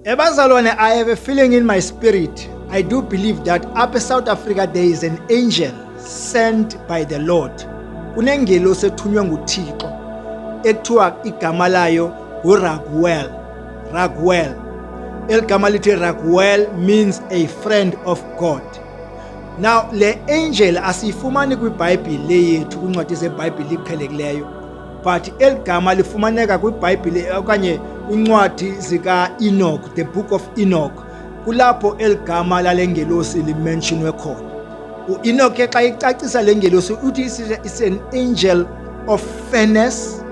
Ebazalwane, I have a feeling in my spirit. I do believe that up in South Africa there is an angel sent by the Lord. Kunengelo sethunywa nguThixo ekuthiwa igama layo uRaguel. Raguel. Eligama lithi Raguel means a friend of God. Now le angel asifumani kwiBhayibhile lethu kwincwadi zeBhayibhile iqhelekileyo, but eligama lifumaneka kwiBhayibhile okanye kwincwadi zika Enoch, the book of Enoch. Kulapho eligama lalengelosi limentionwe khona. uEnoch xa icacisa lengelosi uthi is an angel of fairness,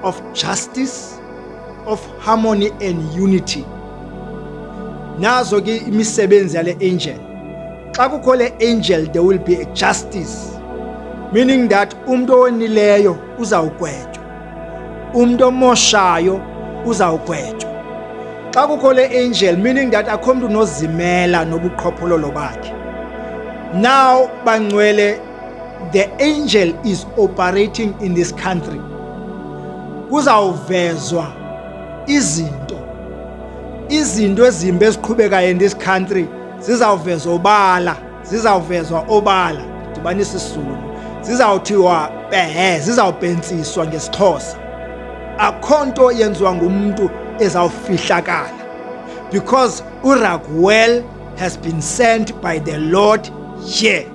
of justice, of harmony and unity. Nazo ke imisebenzi yale angel. Xa kukho le angel there will be a justice, meaning that umuntu onileyo uzawugwetywa, umuntu omoshayo uzawugwetywa. Xa kukho le angel, meaning that akho umuntu nozimela nobuqhophololo bakhe. Now bangcwele, the angel is operating in this country. Kuzawuvezwa izinto ezimbi eziqhubekayo in this country zizawuvezwa obala, dibanisa isizulu, zizawuthiwa pehe, zizawupentsiswa ngesixhosa. Akho nto yenziwa ngumuntu ezawufihlakala, because uRaguel has been sent by the Lord here.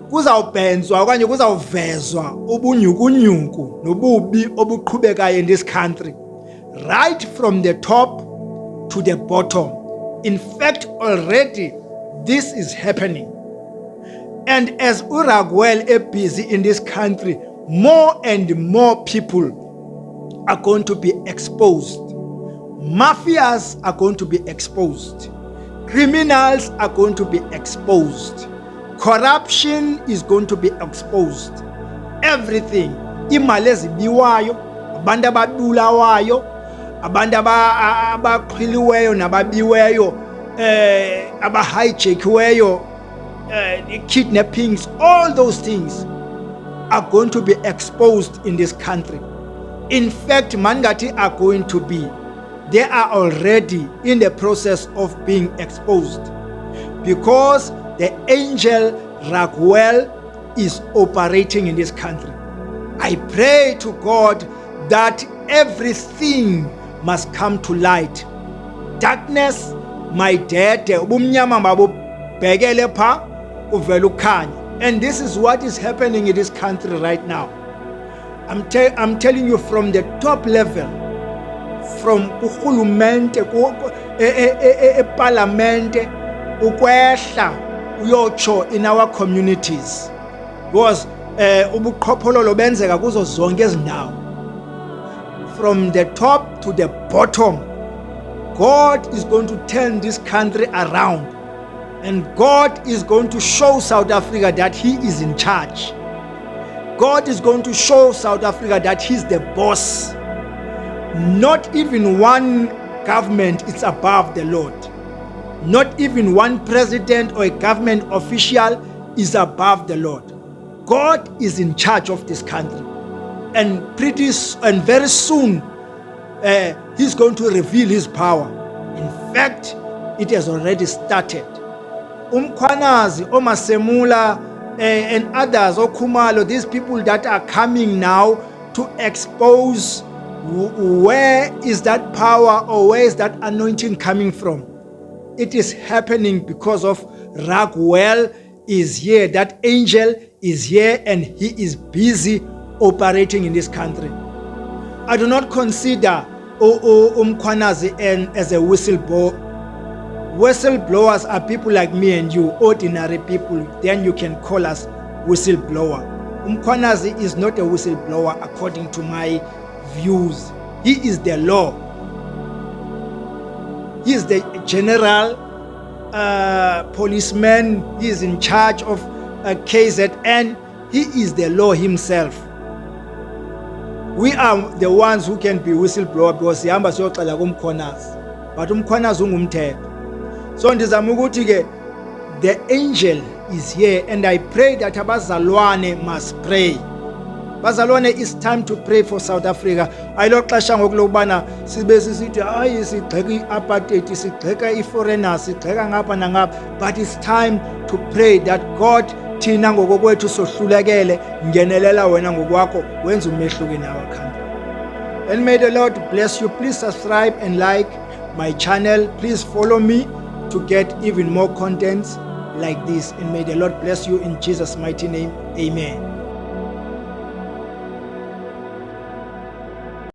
Kuzawupentswa okanye kuzawuvezwa ubunyukunyuku nobubi obuqhubekayo in this country, right from the top to the bottom. In fact, already this is happening. And as uRaguel is busy in this country, more and more people are going to be exposed. Mafias are going to be exposed. Criminals are going to be exposed. Corruption is going to be exposed. Everything. Imali ezibiwayo, abantu ababulawayo, abantu abaqhiliweyo nababiweyo, abahijackiweyo, kidnappings, all those things are going to be exposed in this country. In fact, mangati are going to be. They are already in the process of being exposed, because the angel Raguel is operating in this country. I pray to God that everything must come to light. Darkness, my dead, ubumnyama mabubhekele pha uvela ukhanya. And this is what is happening in this country right now. I'm telling you, from the top level, from urhulumente eparlamente ukwehla uyotsho in our communities, because ubuqhophololo benzeka kuzo zonke ezindawo. From the top to the bottom, God is going to turn this country around, and God is going to show South Africa that He is in charge. God is going to show South Africa that He's the boss. Not even one government is above the Lord. Not even one president or a government official is above the Lord. God is in charge of this country. And very soon, He's going to reveal His power. In fact, it has already started. Umkhwanazi, Omasemula, and others, Okhumalo, these people that are coming now to expose where is that power or where is that anointing coming from. It is happening because of Raguel is here. That angel is here and he is busy operating in this country. I do not consider Umkhwanazi as a whistleblower. Whistleblowers are people like me and you, ordinary people. Then you can call us whistleblower. Umkhwanazi is not a whistleblower according to my views. He is the law. He is the general policeman. He is in charge of KZN. He is the law himself. We are the ones who can be whistleblower because sihamba siyoxela kumkhwanazi, but umkhwanazi ungumthetho. So ndizama ukuthi ke the angel is here, and I pray that abazalwane must pray. bazalwane, it's time to pray for South Africa. Ayiloxesha ngoku lokubana sibe sisithi hayi sigxeka i-apartheid, sigxeka i-foreigners, sigxeka ngapha nangapha, but it's time to pray that God, thina ngokokwethu sohlulekele, ngenelela wena ngokwakho wenza umehluko in our country. And may the Lord bless you. Please subscribe and like my channel. Please follow me to get even more contents like this. And may the Lord bless you in Jesus' mighty name. Amen.